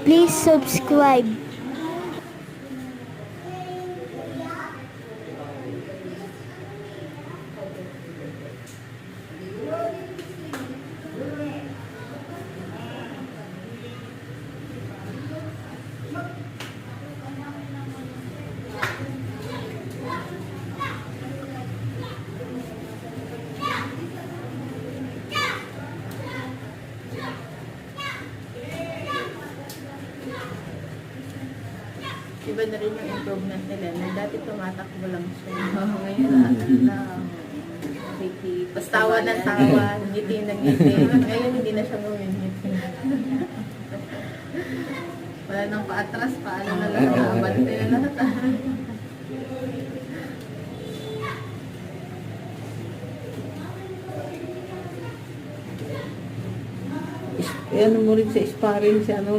Please subscribe. Iba na rin yung improvement nila. Na dati tumatakbo lang siya. Ngayon, tawa ng tawa, ngiti ng ngiti. Ngayon, hindi na siya ngumingiti. Wala nang paatras, paano na lang. Abante na lahat. Ano mo rin sa sparring si ano